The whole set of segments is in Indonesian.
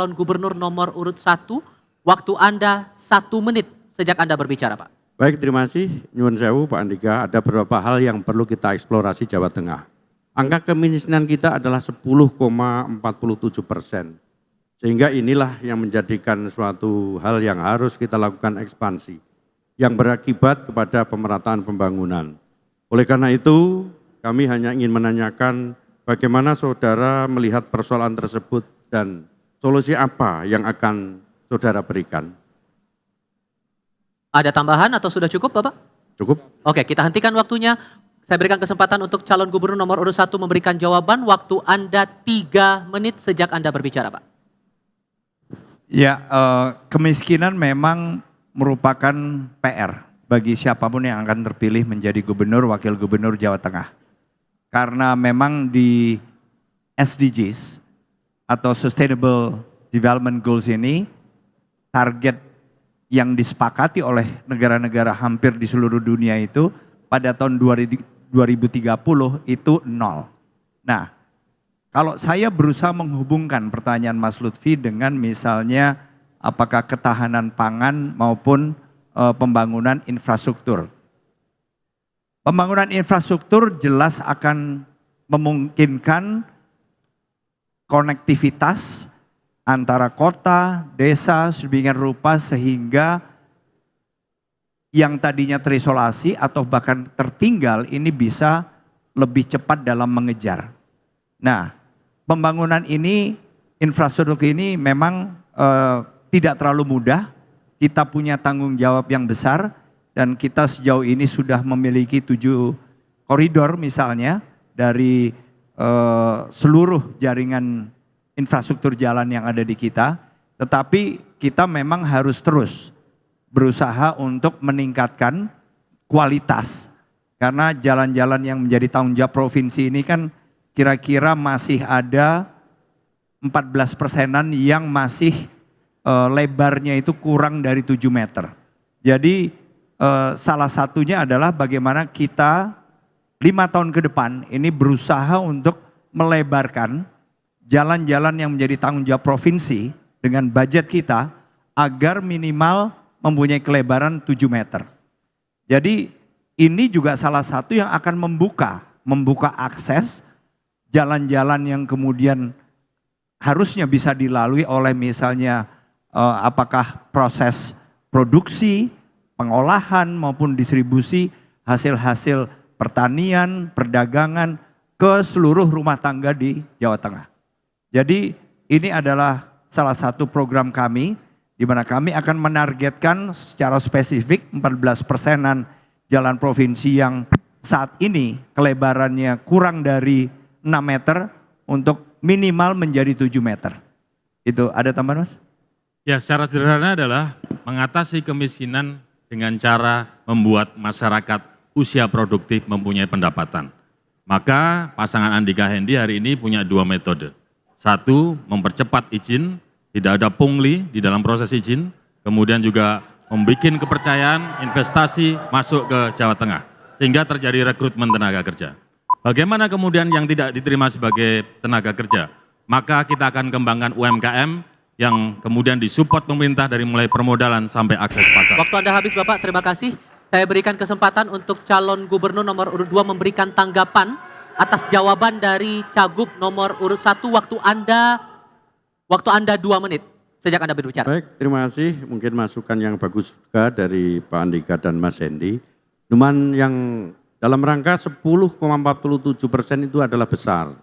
calon gubernur nomor urut 1. Waktu Anda 1 menit sejak Anda berbicara, Pak. Baik, terima kasih. Nyuwun sewu Pak Andika, ada beberapa hal yang perlu kita eksplorasi Jawa Tengah. Angka kemiskinan kita adalah 10,47%. Sehingga inilah yang menjadikan suatu hal yang harus kita lakukan ekspansi. Yang berakibat kepada pemerataan pembangunan. Oleh karena itu, kami hanya ingin menanyakan bagaimana saudara melihat persoalan tersebut dan solusi apa yang akan saudara berikan. Ada tambahan atau sudah cukup, Bapak? Cukup. Oke, kita hentikan waktunya. Saya berikan kesempatan untuk calon gubernur nomor urut 1 memberikan jawaban. Waktu Anda 3 menit sejak Anda berbicara, Pak. Ya, kemiskinan memang merupakan PR bagi siapapun yang akan terpilih menjadi gubernur, wakil gubernur Jawa Tengah. Karena memang di SDGs atau Sustainable Development Goals ini, target yang disepakati oleh negara-negara hampir di seluruh dunia itu pada tahun 2030 itu 0. Nah, kalau saya berusaha menghubungkan pertanyaan Mas Lutfi dengan misalnya apakah ketahanan pangan maupun pembangunan infrastruktur. Pembangunan infrastruktur jelas akan memungkinkan konektivitas antara kota, desa, sedemikian rupa sehingga yang tadinya terisolasi atau bahkan tertinggal ini bisa lebih cepat dalam mengejar. Nah, pembangunan ini, infrastruktur ini memang tidak terlalu mudah. Kita punya tanggung jawab yang besar dan kita sejauh ini sudah memiliki 7 koridor misalnya dari seluruh jaringan infrastruktur jalan yang ada di kita. Tetapi kita memang harus terus berusaha untuk meningkatkan kualitas. Karena jalan-jalan yang menjadi tanggung jawab provinsi ini kan kira-kira masih ada 14%-an yang masih lebarnya itu kurang dari 7 meter. Jadi salah satunya adalah bagaimana kita 5 tahun ke depan ini berusaha untuk melebarkan jalan-jalan yang menjadi tanggung jawab provinsi dengan budget kita agar minimal mempunyai kelebaran 7 meter. Jadi ini juga salah satu yang akan membuka akses jalan-jalan yang kemudian harusnya bisa dilalui oleh misalnya apakah proses produksi, pengolahan maupun distribusi hasil-hasil pertanian, perdagangan ke seluruh rumah tangga di Jawa Tengah. Jadi ini adalah salah satu program kami di mana kami akan menargetkan secara spesifik 14%-an jalan provinsi yang saat ini kelebarannya kurang dari 6 meter untuk minimal menjadi 7 meter. Itu ada tambahan, Mas? Ya, secara sederhana adalah mengatasi kemiskinan dengan cara membuat masyarakat usia produktif mempunyai pendapatan. Maka pasangan Andika Hendy hari ini punya 2 metode. 1, mempercepat izin, tidak ada pungli di dalam proses izin, kemudian juga membuat kepercayaan investasi masuk ke Jawa Tengah, sehingga terjadi rekrutmen tenaga kerja. Bagaimana kemudian yang tidak diterima sebagai tenaga kerja? Maka kita akan kembangkan UMKM yang kemudian disupport pemerintah dari mulai permodalan sampai akses pasar. Waktu Anda habis, Bapak, terima kasih. Saya berikan kesempatan untuk calon gubernur nomor urut 2 memberikan tanggapan atas jawaban dari Cagup nomor urut 1. Waktu Anda 2 menit sejak Anda berbicara. Baik, terima kasih. Mungkin masukan yang bagus juga dari Pak Andika dan Mas Hendy. Cuman yang dalam rangka 10,47% itu adalah besar.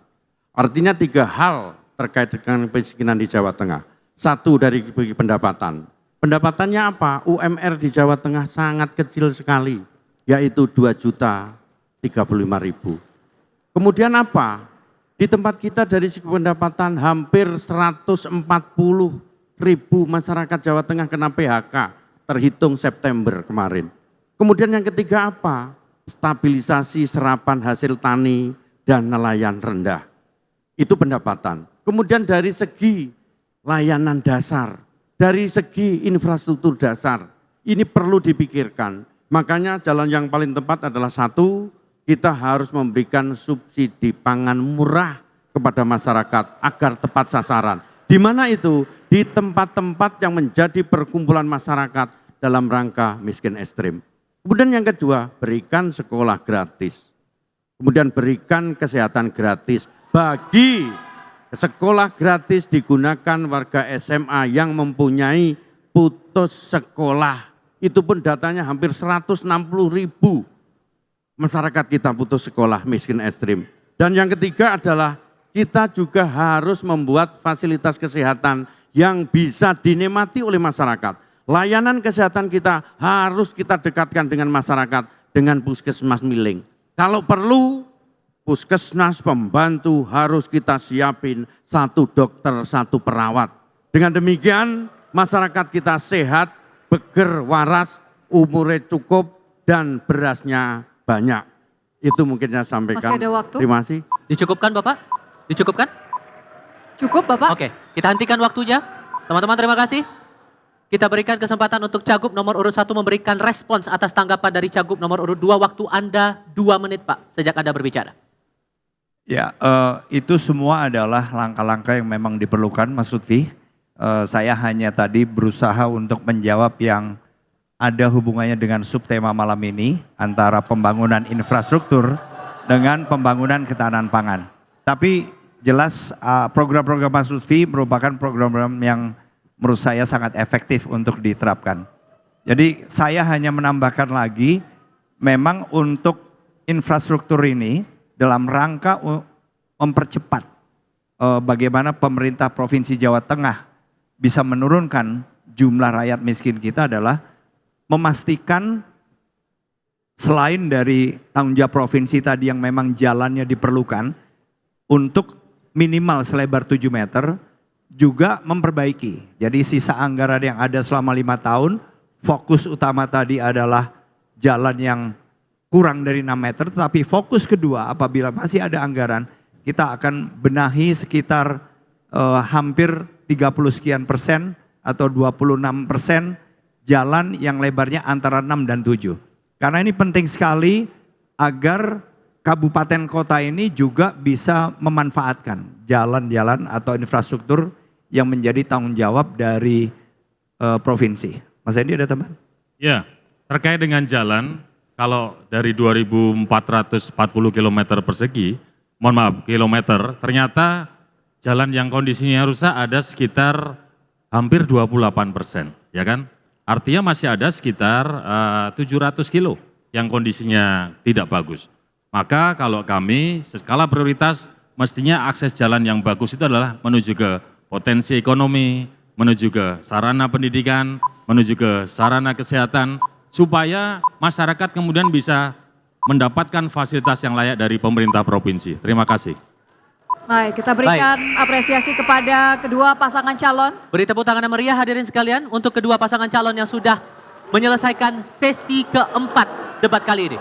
Artinya 3 hal terkait dengan kemiskinan di Jawa Tengah. 1 dari segi pendapatan. Pendapatannya apa? UMR di Jawa Tengah sangat kecil sekali, yaitu 2.035.000. Kemudian apa? Di tempat kita dari segi pendapatan hampir 140.000 masyarakat Jawa Tengah kena PHK terhitung September kemarin. Kemudian yang ketiga apa? Stabilisasi serapan hasil tani dan nelayan rendah. Itu pendapatan. Kemudian dari segi layanan dasar, dari segi infrastruktur dasar, ini perlu dipikirkan. Makanya jalan yang paling tepat adalah 1, kita harus memberikan subsidi pangan murah kepada masyarakat agar tepat sasaran. Di mana itu? Di tempat-tempat yang menjadi perkumpulan masyarakat dalam rangka miskin ekstrim. Kemudian yang kedua, berikan sekolah gratis. Kemudian berikan kesehatan gratis. Bagi sekolah gratis digunakan warga SMA yang mempunyai putus sekolah. Itu pun datanya hampir 160.000 masyarakat kita putus sekolah miskin ekstrim. Dan yang ketiga adalah kita juga harus membuat fasilitas kesehatan yang bisa dinikmati oleh masyarakat. Layanan kesehatan kita harus kita dekatkan dengan masyarakat dengan puskesmas miling. Kalau perlu puskesmas pembantu harus kita siapin 1 dokter, 1 perawat. Dengan demikian masyarakat kita sehat, beger, waras, umurnya cukup dan berasnya banyak. Itu mungkin saya sampaikan. Masih ada waktu? Terima kasih. Dicukupkan Bapak? Dicukupkan? Cukup Bapak? Oke, kita hentikan waktunya. Teman-teman terima kasih. Kita berikan kesempatan untuk Cagup nomor urut 1 memberikan respons atas tanggapan dari Cagup nomor urut 2. Waktu Anda 2 menit Pak, sejak Anda berbicara. Ya, itu semua adalah langkah-langkah yang memang diperlukan Mas Lutfi. Saya hanya tadi berusaha untuk menjawab yang ada hubungannya dengan subtema malam ini antara pembangunan infrastruktur dengan pembangunan ketahanan pangan. Tapi jelas program-program Mas Lutfi merupakan program-program yang menurut saya sangat efektif untuk diterapkan. Jadi saya hanya menambahkan lagi, memang untuk infrastruktur ini dalam rangka mempercepat bagaimana pemerintah Provinsi Jawa Tengah bisa menurunkan jumlah rakyat miskin kita adalah memastikan selain dari tanggung jawab provinsi tadi yang memang jalannya diperlukan untuk minimal selebar 7 meter, juga memperbaiki. Jadi sisa anggaran yang ada selama 5 tahun, fokus utama tadi adalah jalan yang kurang dari 6 meter, tetapi fokus kedua apabila masih ada anggaran, kita akan benahi sekitar hampir 30 sekian persen atau 26% jalan yang lebarnya antara 6 dan 7. Karena ini penting sekali agar kabupaten kota ini juga bisa memanfaatkan jalan-jalan atau infrastruktur yang menjadi tanggung jawab dari provinsi. Mas Hendy ada teman? Ya, terkait dengan jalan, kalau dari 2.440 km persegi, mohon maaf kilometer, ternyata jalan yang kondisinya rusak ada sekitar hampir 28%, ya kan? Artinya masih ada sekitar 700 kilo yang kondisinya tidak bagus. Maka kalau kami skala prioritas mestinya akses jalan yang bagus itu adalah menuju ke potensi ekonomi, menuju ke sarana pendidikan, menuju ke sarana kesehatan, supaya masyarakat kemudian bisa mendapatkan fasilitas yang layak dari pemerintah provinsi. Terima kasih. Baik, kita berikan apresiasi kepada kedua pasangan calon. Beri tepuk tangan yang meriah hadirin sekalian untuk kedua pasangan calon yang sudah menyelesaikan sesi keempat debat kali ini.